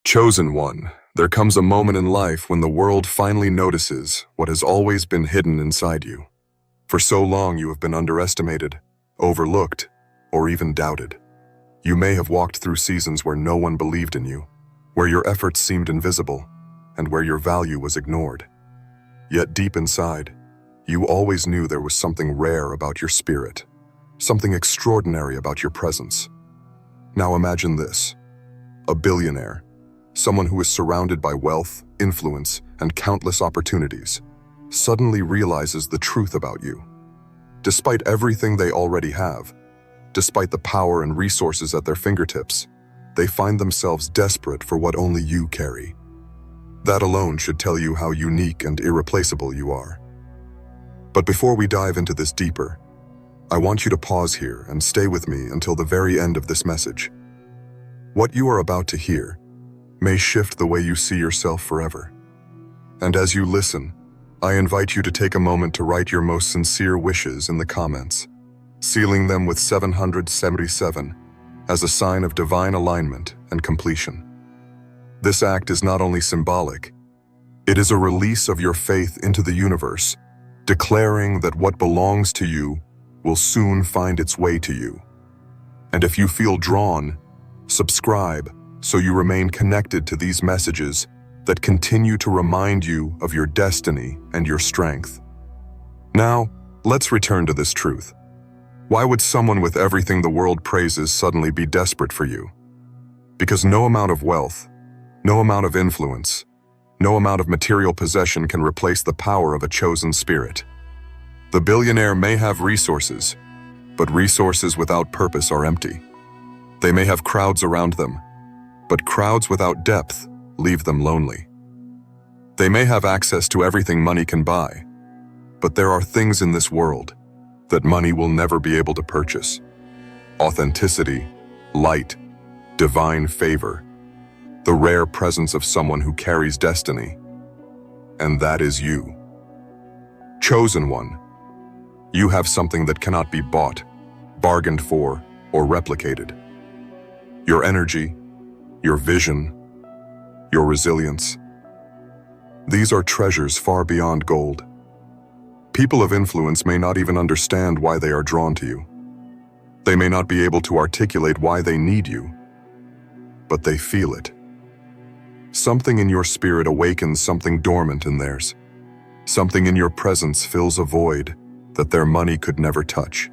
Chosen one, there comes a moment in life when the world finally notices what has always been hidden inside you. For so long you have been underestimated, overlooked, or even doubted. You may have walked through seasons where no one believed in you, where your efforts seemed invisible, and where your value was ignored. Yet deep inside, you always knew there was something rare about your spirit, something extraordinary about your presence. Now imagine this: a billionaire, someone who is surrounded by wealth, influence, and countless opportunities, suddenly realizes the truth about you. Despite everything they already have, despite the power and resources at their fingertips, they find themselves desperate for what only you carry. That alone should tell you how unique and irreplaceable you are. But before we dive into this deeper, I want you to pause here and stay with me until the very end of this message. What you are about to hear may shift the way you see yourself forever. And as you listen, I invite you to take a moment to write your most sincere wishes in the comments, sealing them with 777 as a sign of divine alignment and completion. This act is not only symbolic, it is a release of your faith into the universe, declaring that what belongs to you will soon find its way to you. And if you feel drawn, subscribe so you remain connected to these messages that continue to remind you of your destiny and your strength. Now, let's return to this truth. Why would someone with everything the world praises suddenly be desperate for you? Because no amount of wealth, no amount of influence, no amount of material possession can replace the power of a chosen spirit. The billionaire may have resources, but resources without purpose are empty. They may have crowds around them, but crowds without depth leave them lonely. They may have access to everything money can buy, but there are things in this world that money will never be able to purchase: authenticity, light, divine favor, the rare presence of someone who carries destiny. And that is you. Chosen one, you have something that cannot be bought, bargained for, or replicated. Your energy, your vision, your resilience. These are treasures far beyond gold. People of influence may not even understand why they are drawn to you. They may not be able to articulate why they need you, but they feel it. Something in your spirit awakens something dormant in theirs. Something in your presence fills a void that their money could never touch.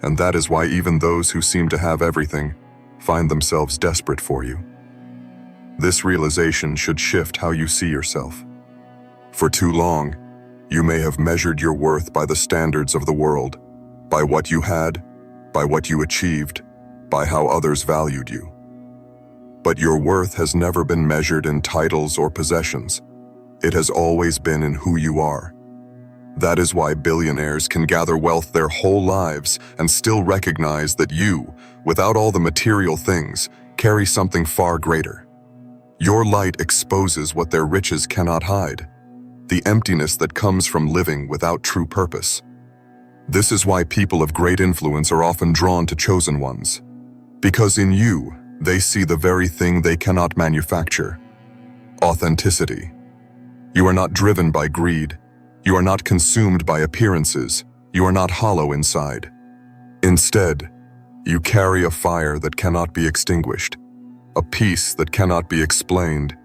And that is why even those who seem to have everything find themselves desperate for you. This realization should shift how you see yourself. For too long, you may have measured your worth by the standards of the world, by what you had, by what you achieved, by how others valued you. But your worth has never been measured in titles or possessions. It has always been in who you are. That is why billionaires can gather wealth their whole lives and still recognize that you, without all the material things, carry something far greater. Your light exposes what their riches cannot hide: the emptiness that comes from living without true purpose. This is why people of great influence are often drawn to chosen ones. Because in you, they see the very thing they cannot manufacture: authenticity. You are not driven by greed. You are not consumed by appearances. You are not hollow inside. Instead, you carry a fire that cannot be extinguished, a peace that cannot be explained,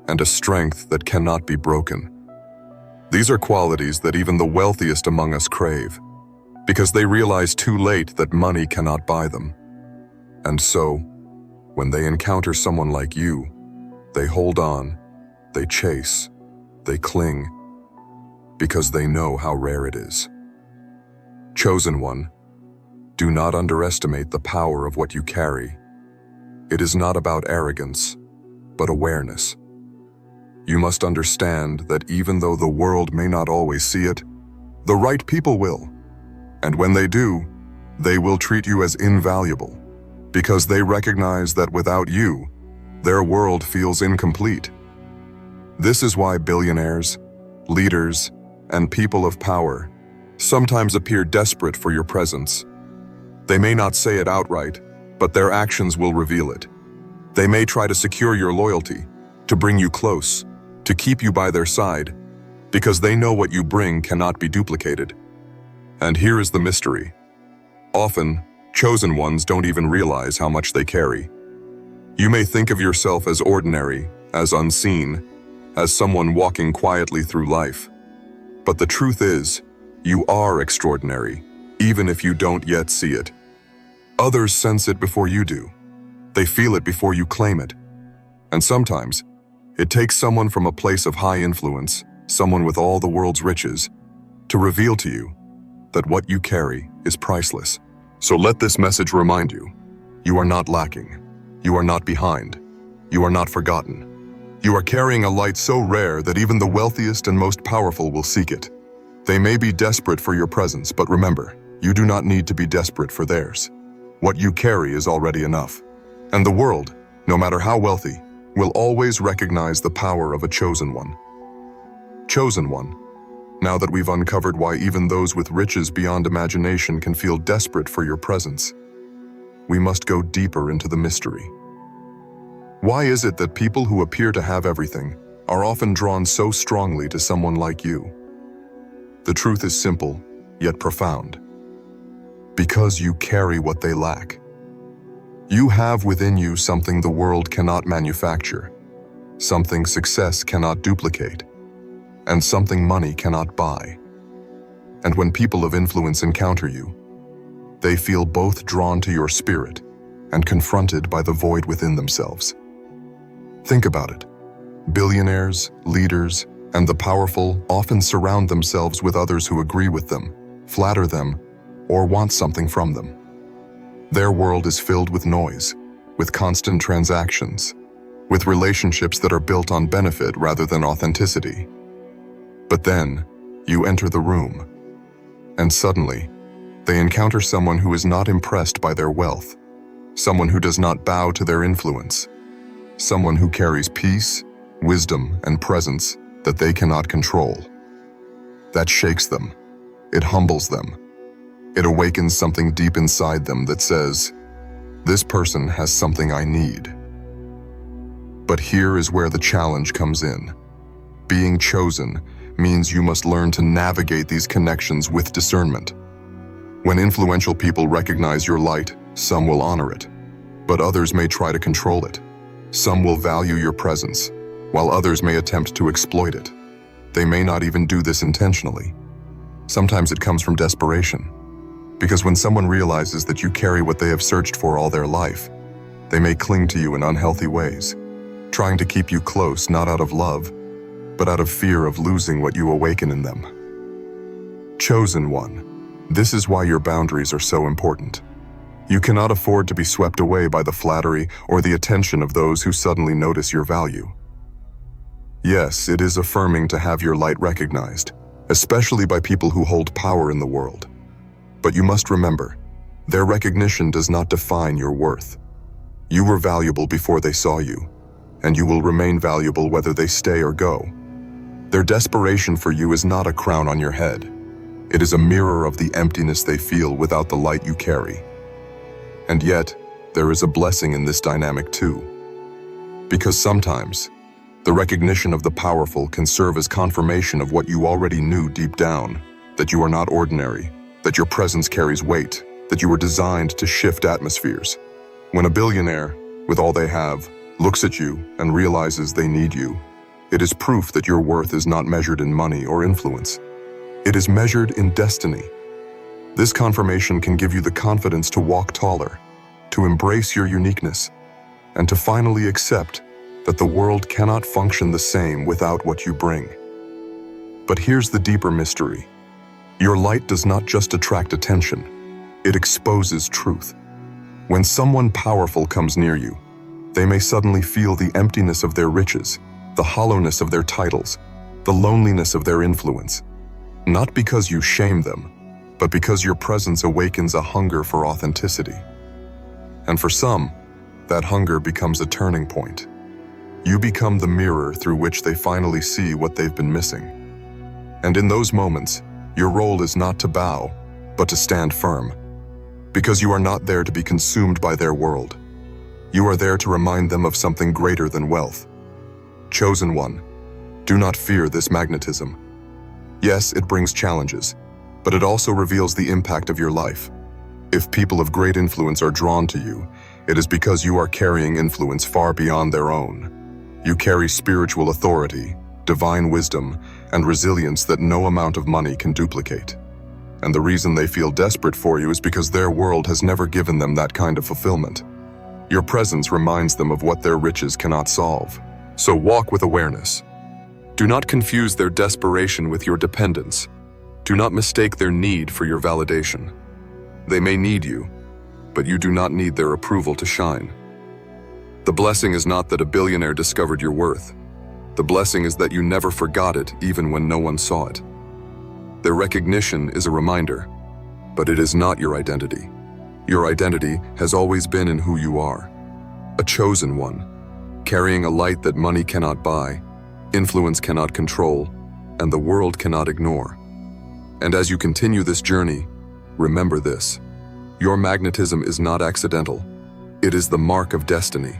and a strength that cannot be broken. These are qualities that even the wealthiest among us crave, because they realize too late that money cannot buy them. And so, when they encounter someone like you, they hold on, they chase, they cling, because they know how rare it is. Chosen one, do not underestimate the power of what you carry. It is not about arrogance, but awareness. You must understand that even though the world may not always see it, the right people will. And when they do, they will treat you as invaluable, because they recognize that without you, their world feels incomplete. This is why billionaires, leaders, and people of power sometimes appear desperate for your presence. They may not say it outright, but their actions will reveal it. They may try to secure your loyalty, to bring you close, to keep you by their side, because they know what you bring cannot be duplicated. And here is the mystery. Often, chosen ones don't even realize how much they carry. You may think of yourself as ordinary, as unseen, as someone walking quietly through life. But the truth is, you are extraordinary, even if you don't yet see it. Others sense it before you do. They feel it before you claim it. And sometimes, it takes someone from a place of high influence, someone with all the world's riches, to reveal to you that what you carry is priceless. So let this message remind you, you are not lacking. You are not behind. You are not forgotten. You are carrying a light so rare that even the wealthiest and most powerful will seek it. They may be desperate for your presence, but remember, you do not need to be desperate for theirs. What you carry is already enough. And the world, no matter how wealthy, will always recognize the power of a chosen one. Chosen one. Now that we've uncovered why even those with riches beyond imagination can feel desperate for your presence, we must go deeper into the mystery. Why is it that people who appear to have everything are often drawn so strongly to someone like you? The truth is simple, yet profound. Because you carry what they lack. You have within you something the world cannot manufacture, something success cannot duplicate, and something money cannot buy. And when people of influence encounter you, they feel both drawn to your spirit and confronted by the void within themselves. Think about it. Billionaires, leaders, and the powerful often surround themselves with others who agree with them, flatter them, or want something from them. Their world is filled with noise, with constant transactions, with relationships that are built on benefit rather than authenticity. But then, you enter the room, and suddenly, they encounter someone who is not impressed by their wealth, someone who does not bow to their influence, someone who carries peace, wisdom, and presence that they cannot control. That shakes them. It humbles them. It awakens something deep inside them that says, "This person has something I need." But here is where the challenge comes in. Being chosen means you must learn to navigate these connections with discernment. When influential people recognize your light, some will honor it, but others may try to control it. Some will value your presence, while others may attempt to exploit it. They may not even do this intentionally. Sometimes it comes from desperation. Because when someone realizes that you carry what they have searched for all their life, they may cling to you in unhealthy ways, trying to keep you close not out of love, but out of fear of losing what you awaken in them. Chosen one. This is why your boundaries are so important. You cannot afford to be swept away by the flattery or the attention of those who suddenly notice your value. Yes, it is affirming to have your light recognized, especially by people who hold power in the world. But you must remember, their recognition does not define your worth. You were valuable before they saw you, and you will remain valuable whether they stay or go. Their desperation for you is not a crown on your head. It is a mirror of the emptiness they feel without the light you carry. And yet, there is a blessing in this dynamic too. Because sometimes, the recognition of the powerful can serve as confirmation of what you already knew deep down, that you are not ordinary, that your presence carries weight, that you were designed to shift atmospheres. When a billionaire, with all they have, looks at you and realizes they need you, it is proof that your worth is not measured in money or influence. It is measured in destiny. This confirmation can give you the confidence to walk taller, to embrace your uniqueness, and to finally accept that the world cannot function the same without what you bring. But here's the deeper mystery. Your light does not just attract attention, it exposes truth. When someone powerful comes near you, they may suddenly feel the emptiness of their riches, the hollowness of their titles, the loneliness of their influence. Not because you shame them, but because your presence awakens a hunger for authenticity. And for some, that hunger becomes a turning point. You become the mirror through which they finally see what they've been missing. And in those moments, your role is not to bow, but to stand firm. Because you are not there to be consumed by their world. You are there to remind them of something greater than wealth. Chosen one, do not fear this magnetism. Yes, it brings challenges, but it also reveals the impact of your life. If people of great influence are drawn to you, it is because you are carrying influence far beyond their own. You carry spiritual authority, divine wisdom, and resilience that no amount of money can duplicate. And the reason they feel desperate for you is because their world has never given them that kind of fulfillment. Your presence reminds them of what their riches cannot solve. So walk with awareness. Do not confuse their desperation with your dependence. Do not mistake their need for your validation. They may need you, but you do not need their approval to shine. The blessing is not that a billionaire discovered your worth. The blessing is that you never forgot it even when no one saw it. Their recognition is a reminder, but it is not your identity. Your identity has always been in who you are, a chosen one, carrying a light that money cannot buy, influence cannot control, and the world cannot ignore. And as you continue this journey, remember this: your magnetism is not accidental. It is the mark of destiny.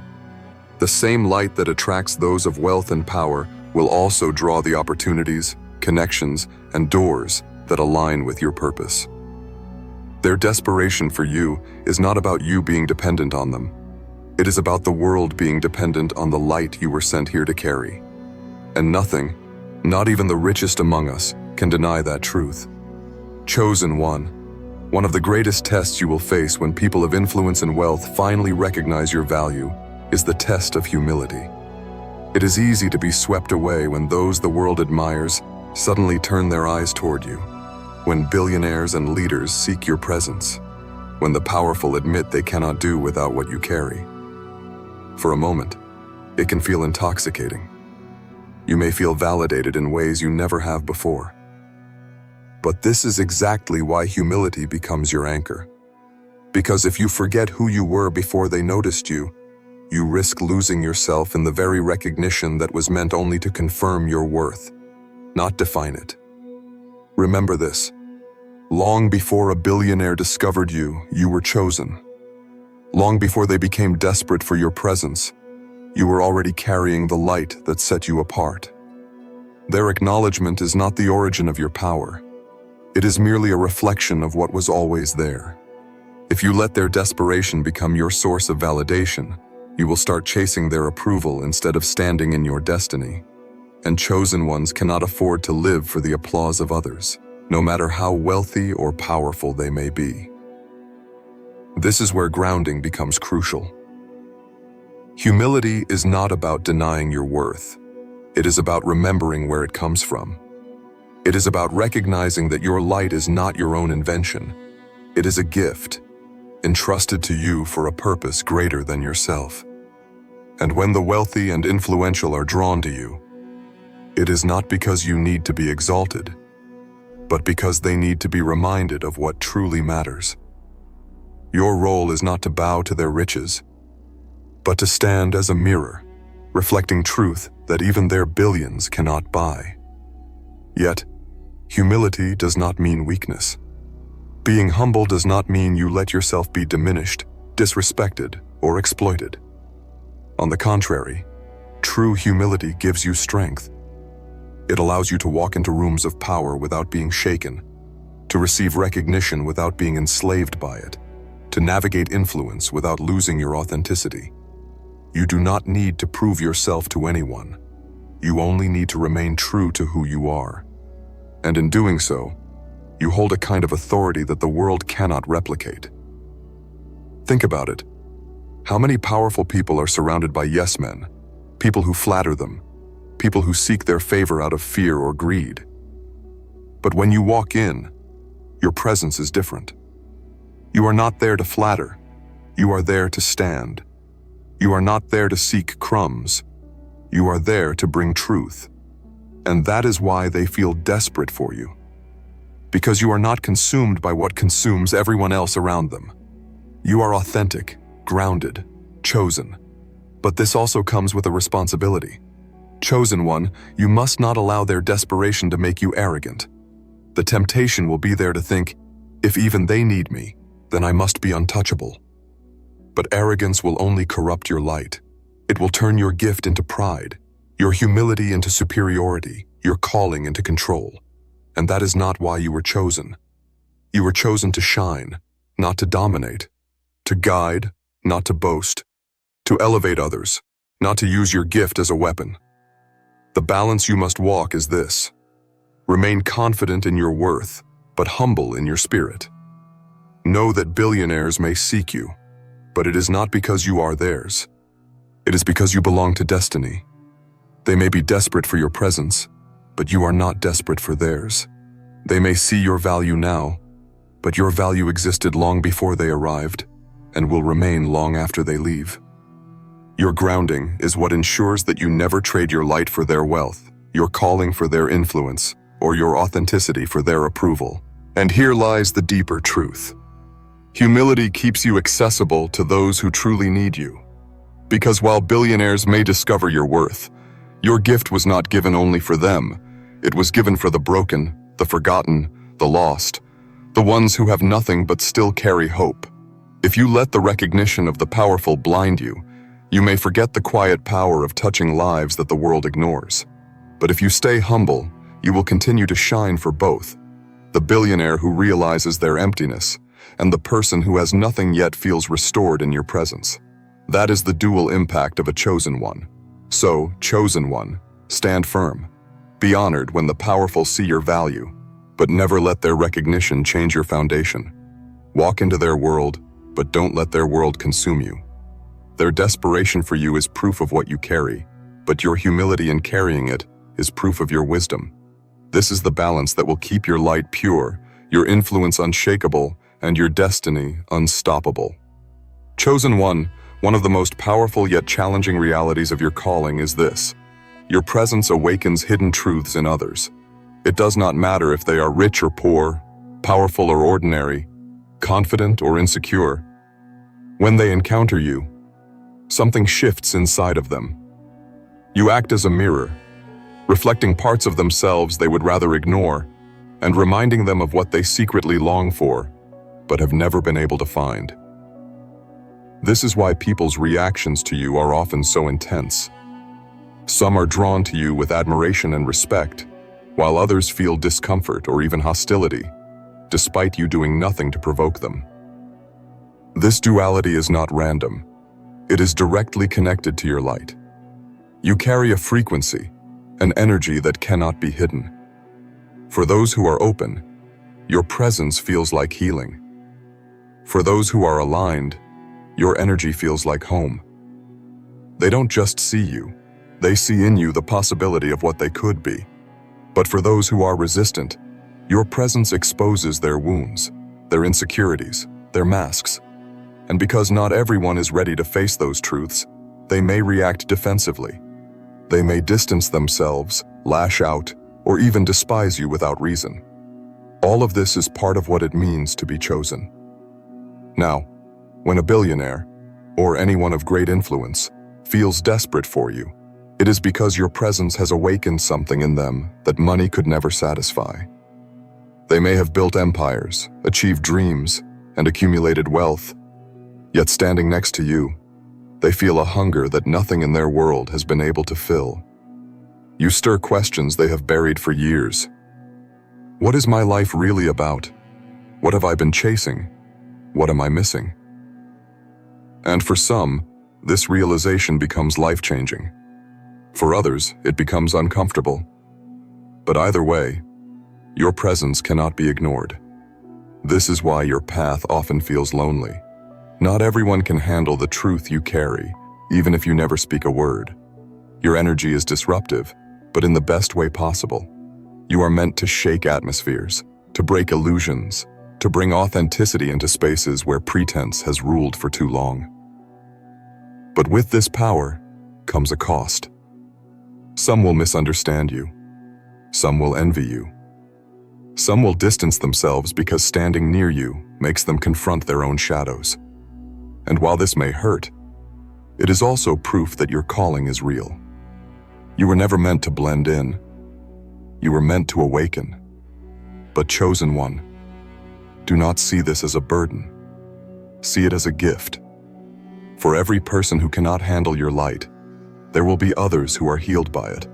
The same light that attracts those of wealth and power will also draw the opportunities, connections, and doors that align with your purpose. Their desperation for you is not about you being dependent on them. It is about the world being dependent on the light you were sent here to carry. And nothing, not even the richest among us, can deny that truth. Chosen one of the greatest tests you will face when people of influence and wealth finally recognize your value is the test of humility. It is easy to be swept away when those the world admires suddenly turn their eyes toward you, when billionaires and leaders seek your presence, when the powerful admit they cannot do without what you carry. For a moment, it can feel intoxicating. You may feel validated in ways you never have before. But this is exactly why humility becomes your anchor. Because if you forget who you were before they noticed you, you risk losing yourself in the very recognition that was meant only to confirm your worth, not define it. Remember this: long before a billionaire discovered you, you were chosen. Long before they became desperate for your presence, you were already carrying the light that set you apart. Their acknowledgement is not the origin of your power. It is merely a reflection of what was always there. If you let their desperation become your source of validation, you will start chasing their approval instead of standing in your destiny. And chosen ones cannot afford to live for the applause of others, no matter how wealthy or powerful they may be. This is where grounding becomes crucial. Humility is not about denying your worth. It is about remembering where it comes from. It is about recognizing that your light is not your own invention. It is a gift, entrusted to you for a purpose greater than yourself. And when the wealthy and influential are drawn to you, it is not because you need to be exalted, but because they need to be reminded of what truly matters. Your role is not to bow to their riches, but to stand as a mirror, reflecting truth that even their billions cannot buy. Yet, humility does not mean weakness. Being humble does not mean you let yourself be diminished, disrespected, or exploited. On the contrary, true humility gives you strength. It allows you to walk into rooms of power without being shaken, to receive recognition without being enslaved by it, to navigate influence without losing your authenticity. You do not need to prove yourself to anyone. You only need to remain true to who you are. And in doing so, you hold a kind of authority that the world cannot replicate. Think about it. How many powerful people are surrounded by yes men, people who flatter them, people who seek their favor out of fear or greed? But when you walk in, your presence is different. You are not there to flatter. You are there to stand. You are not there to seek crumbs. You are there to bring truth. And that is why they feel desperate for you. Because you are not consumed by what consumes everyone else around them. You are authentic, grounded, chosen. But this also comes with a responsibility. Chosen one, you must not allow their desperation to make you arrogant. The temptation will be there to think, if even they need me, then I must be untouchable. But arrogance will only corrupt your light. It will turn your gift into pride, your humility into superiority, your calling into control. And that is not why you were chosen. You were chosen to shine, not to dominate, to guide, not to boast, to elevate others, not to use your gift as a weapon. The balance you must walk is this: remain confident in your worth, but humble in your spirit. Know that billionaires may seek you, but it is not because you are theirs. It is because you belong to destiny. They may be desperate for your presence, but you are not desperate for theirs. They may see your value now, but your value existed long before they arrived and will remain long after they leave. Your grounding is what ensures that you never trade your light for their wealth, your calling for their influence, or your authenticity for their approval. And here lies the deeper truth. Humility keeps you accessible to those who truly need you. Because while billionaires may discover your worth, your gift was not given only for them. It was given for the broken, the forgotten, the lost, the ones who have nothing but still carry hope. If you let the recognition of the powerful blind you, you may forget the quiet power of touching lives that the world ignores. But if you stay humble, you will continue to shine for both: the billionaire who realizes their emptiness, and the person who has nothing yet feels restored in your presence. That is the dual impact of a chosen one. So, chosen one, stand firm. Be honored when the powerful see your value, but never let their recognition change your foundation. Walk into their world, but don't let their world consume you. Their desperation for you is proof of what you carry, but your humility in carrying it is proof of your wisdom. This is the balance that will keep your light pure, your influence unshakable, and your destiny unstoppable. Chosen one of the most powerful yet challenging realities of your calling is this: your presence awakens hidden truths in others. It does not matter if they are rich or poor, powerful or ordinary, confident or insecure. When they encounter you, something shifts inside of them. You act as a mirror, reflecting parts of themselves they would rather ignore, and reminding them of what they secretly long for, but have never been able to find. This is why people's reactions to you are often so intense. Some are drawn to you with admiration and respect, while others feel discomfort or even hostility, despite you doing nothing to provoke them. This duality is not random. It is directly connected to your light. You carry a frequency, an energy that cannot be hidden. For those who are open, your presence feels like healing. For those who are aligned, your energy feels like home. They don't just see you, they see in you the possibility of what they could be. But for those who are resistant, your presence exposes their wounds, their insecurities, their masks. And because not everyone is ready to face those truths, they may react defensively. They may distance themselves, lash out, or even despise you without reason. All of this is part of what it means to be chosen. Now, when a billionaire, or anyone of great influence, feels desperate for you, it is because your presence has awakened something in them that money could never satisfy. They may have built empires, achieved dreams, and accumulated wealth, yet standing next to you, they feel a hunger that nothing in their world has been able to fill. You stir questions they have buried for years. What is my life really about? What have I been chasing? What am I missing? And for some, this realization becomes life-changing. For others, it becomes uncomfortable. But either way, your presence cannot be ignored. This is why your path often feels lonely. Not everyone can handle the truth you carry, even if you never speak a word. Your energy is disruptive, but in the best way possible. You are meant to shake atmospheres, to break illusions, to bring authenticity into spaces where pretense has ruled for too long. But with this power comes a cost. Some will misunderstand you. Some will envy you. Some will distance themselves because standing near you makes them confront their own shadows. And while this may hurt, it is also proof that your calling is real. You were never meant to blend in. You were meant to awaken. But chosen one, do not see this as a burden. See it as a gift. For every person who cannot handle your light, there will be others who are healed by it.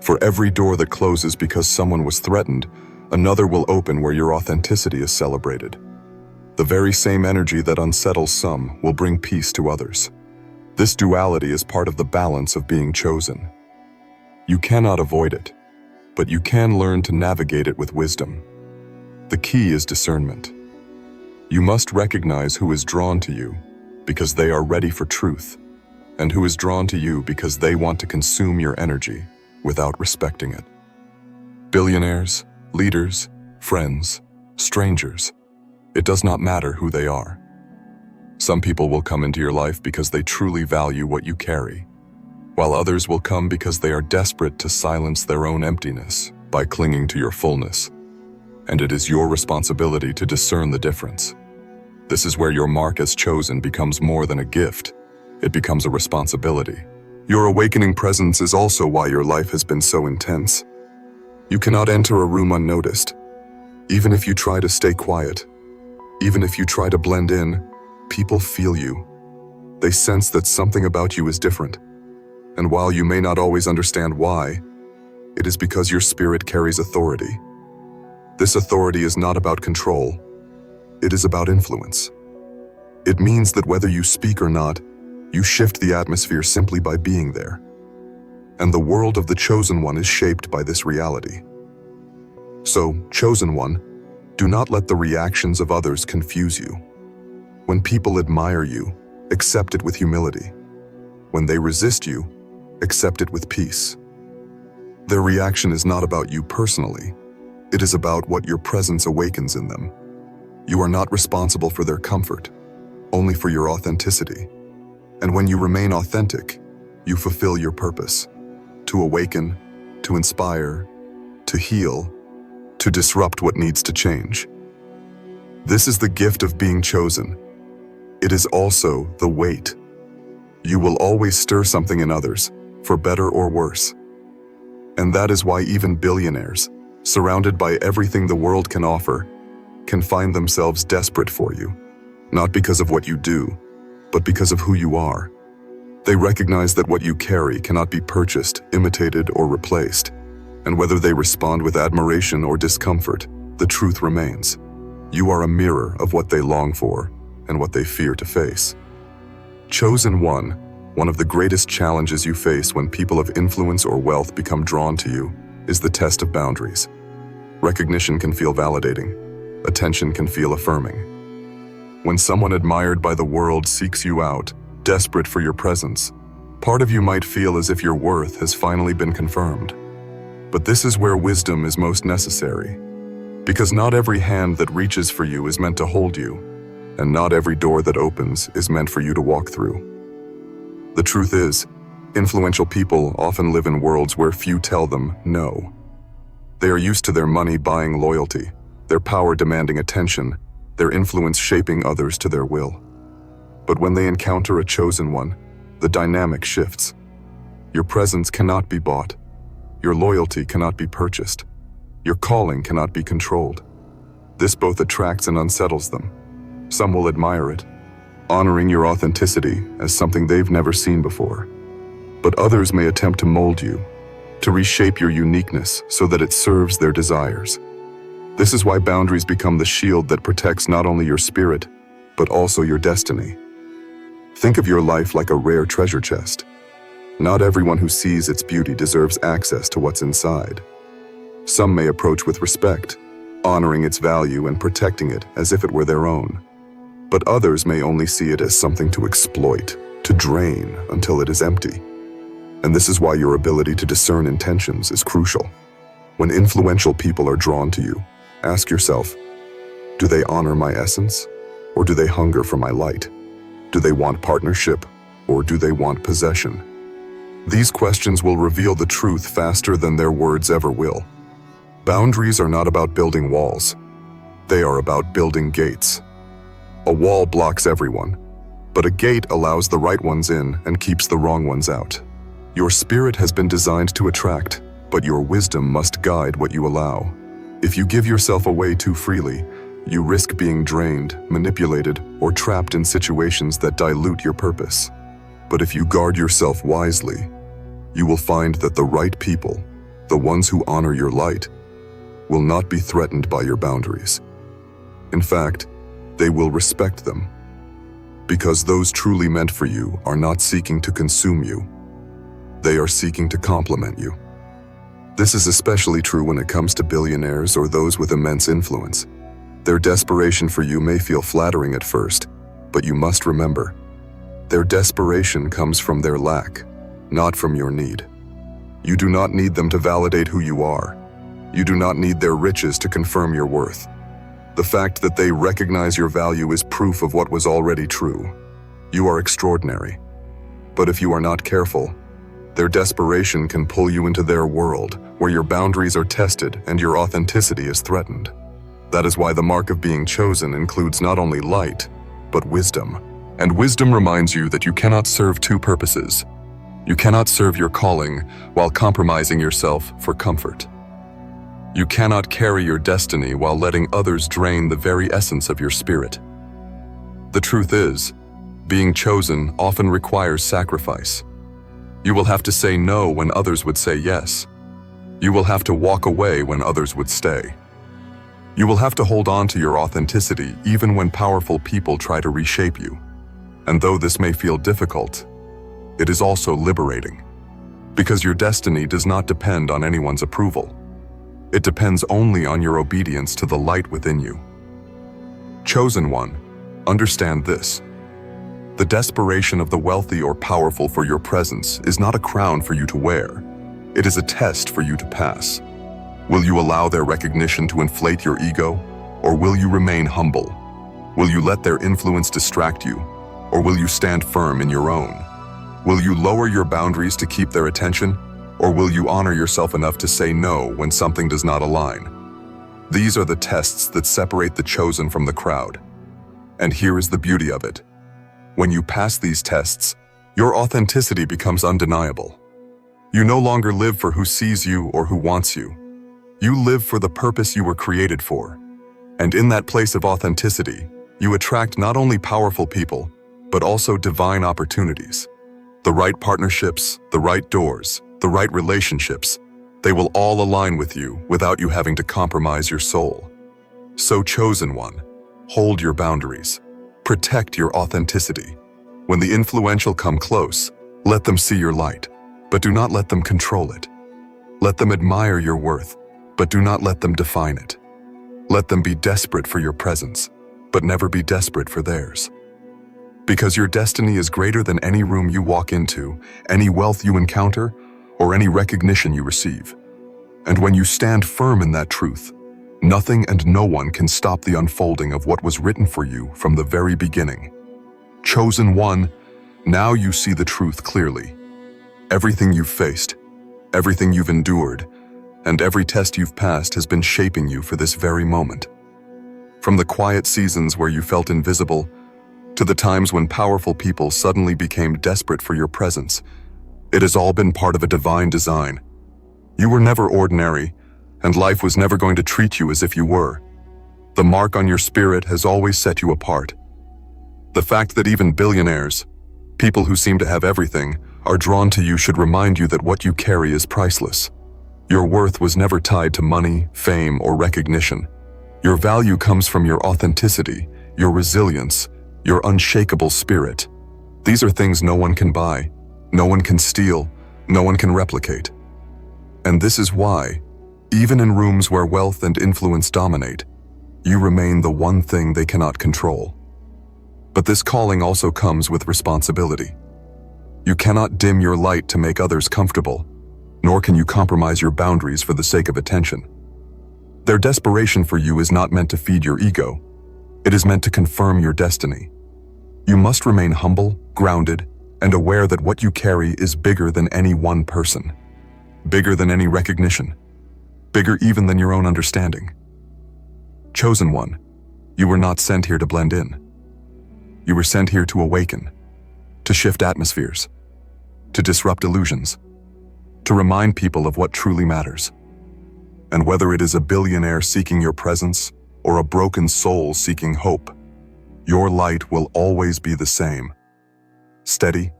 For every door that closes because someone was threatened, another will open where your authenticity is celebrated. The very same energy that unsettles some will bring peace to others. This duality is part of the balance of being chosen. You cannot avoid it, but you can learn to navigate it with wisdom. The key is discernment. You must recognize who is drawn to you because they are ready for truth, and who is drawn to you because they want to consume your energy without respecting it. Billionaires, leaders, friends, strangers, it does not matter who they are. Some people will come into your life because they truly value what you carry, while others will come because they are desperate to silence their own emptiness by clinging to your fullness. And it is your responsibility to discern the difference. This is where your mark as chosen becomes more than a gift. It becomes a responsibility. Your awakening presence is also why your life has been so intense. You cannot enter a room unnoticed. Even if you try to stay quiet, even if you try to blend in, people feel you. They sense that something about you is different. And while you may not always understand why, it is because your spirit carries authority. This authority is not about control. It is about influence. It means that whether you speak or not, you shift the atmosphere simply by being there. And the world of the chosen one is shaped by this reality. So, chosen one, do not let the reactions of others confuse you. When people admire you, accept it with humility. When they resist you, accept it with peace. Their reaction is not about you personally. It is about what your presence awakens in them. You are not responsible for their comfort, only for your authenticity. And when you remain authentic, you fulfill your purpose: to awaken, to inspire, to heal, to disrupt what needs to change. This is the gift of being chosen. It is also the weight. You will always stir something in others, for better or worse. And that is why even billionaires, surrounded by everything the world can offer, can find themselves desperate for you, not because of what you do, but because of who you are. They recognize that what you carry cannot be purchased, imitated, or replaced, and whether they respond with admiration or discomfort, the truth remains. You are a mirror of what they long for and what they fear to face. Chosen one of the greatest challenges you face when people of influence or wealth become drawn to you is the test of boundaries. Recognition can feel validating. Attention can feel affirming. When someone admired by the world seeks you out, desperate for your presence, part of you might feel as if your worth has finally been confirmed. But this is where wisdom is most necessary, because not every hand that reaches for you is meant to hold you, and not every door that opens is meant for you to walk through. The truth is, influential people often live in worlds where few tell them no. They are used to their money buying loyalty, their power demanding attention, their influence shaping others to their will. But when they encounter a chosen one, the dynamic shifts. Your presence cannot be bought. Your loyalty cannot be purchased. Your calling cannot be controlled. This both attracts and unsettles them. Some will admire it, honoring your authenticity as something they've never seen before. But others may attempt to mold you, to reshape your uniqueness so that it serves their desires. This is why boundaries become the shield that protects not only your spirit, but also your destiny. Think of your life like a rare treasure chest. Not everyone who sees its beauty deserves access to what's inside. Some may approach with respect, honoring its value and protecting it as if it were their own. But others may only see it as something to exploit, to drain until it is empty. And this is why your ability to discern intentions is crucial. When influential people are drawn to you, ask yourself, do they honor my essence, or do they hunger for my light? Do they want partnership, or do they want possession? These questions will reveal the truth faster than their words ever will. Boundaries are not about building walls. They are about building gates. A wall blocks everyone, but a gate allows the right ones in and keeps the wrong ones out. Your spirit has been designed to attract, but your wisdom must guide what you allow. If you give yourself away too freely, You risk being drained, manipulated, or trapped in situations that dilute your purpose. But if you guard yourself wisely, you will find that the right people, the ones who honor your light, will not be threatened by your boundaries. In fact, they will respect them. Because those truly meant for you are not seeking to consume you. They are seeking to complement you. This is especially true when it comes to billionaires or those with immense influence. Their desperation for you may feel flattering at first, but you must remember, their desperation comes from their lack, not from your need. You do not need them to validate who you are. You do not need their riches to confirm your worth. The fact that they recognize your value is proof of what was already true. You are extraordinary. But if you are not careful, their desperation can pull you into their world, where your boundaries are tested and your authenticity is threatened. That is why the mark of being chosen includes not only light, but wisdom. And wisdom reminds you that you cannot serve two purposes. You cannot serve your calling while compromising yourself for comfort. You cannot carry your destiny while letting others drain the very essence of your spirit. The truth is, being chosen often requires sacrifice. You will have to say no when others would say yes. You will have to walk away when others would stay. You will have to hold on to your authenticity even when powerful people try to reshape you. And though this may feel difficult, it is also liberating. Because your destiny does not depend on anyone's approval. It depends only on your obedience to the light within you. Chosen one, understand this. The desperation of the wealthy or powerful for your presence is not a crown for you to wear. It is a test for you to pass. Will you allow their recognition to inflate your ego, or will you remain humble? Will you let their influence distract you, or will you stand firm in your own? Will you lower your boundaries to keep their attention, or will you honor yourself enough to say no when something does not align? These are the tests that separate the chosen from the crowd. And here is the beauty of it. When you pass these tests, your authenticity becomes undeniable. You no longer live for who sees you or who wants you. You live for the purpose you were created for. And in that place of authenticity, you attract not only powerful people, but also divine opportunities. The right partnerships, the right doors, the right relationships, they will all align with you without you having to compromise your soul. So chosen one, hold your boundaries. Protect your authenticity. When the influential come close, let them see your light, but do not let them control it. Let them admire your worth, but do not let them define it. Let them be desperate for your presence, but never be desperate for theirs. Because your destiny is greater than any room you walk into, any wealth you encounter, or any recognition you receive. And when you stand firm in that truth, nothing and no one can stop the unfolding of what was written for you from the very beginning. Chosen one, now you see the truth clearly. Everything you've faced, everything you've endured, and every test you've passed has been shaping you for this very moment. From the quiet seasons where you felt invisible, to the times when powerful people suddenly became desperate for your presence, it has all been part of a divine design. You were never ordinary, and life was never going to treat you as if you were. The mark on your spirit has always set you apart. The fact that even billionaires, people who seem to have everything, are drawn to you should remind you that what you carry is priceless. Your worth was never tied to money, fame, or recognition. Your value comes from your authenticity, your resilience, your unshakable spirit. These are things no one can buy, no one can steal, no one can replicate. And this is why, even in rooms where wealth and influence dominate, you remain the one thing they cannot control. But this calling also comes with responsibility. You cannot dim your light to make others comfortable, nor can you compromise your boundaries for the sake of attention. Their desperation for you is not meant to feed your ego. It is meant to confirm your destiny. You must remain humble, grounded, and aware that what you carry is bigger than any one person, bigger than any recognition, bigger even than your own understanding. Chosen one, you were not sent here to blend in. You were sent here to awaken, to shift atmospheres, to disrupt illusions, to remind people of what truly matters. And whether it is a billionaire seeking your presence, or a broken soul seeking hope, your light will always be the same. Steady,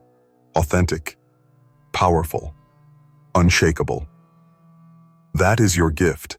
authentic, powerful, unshakable. That is your gift.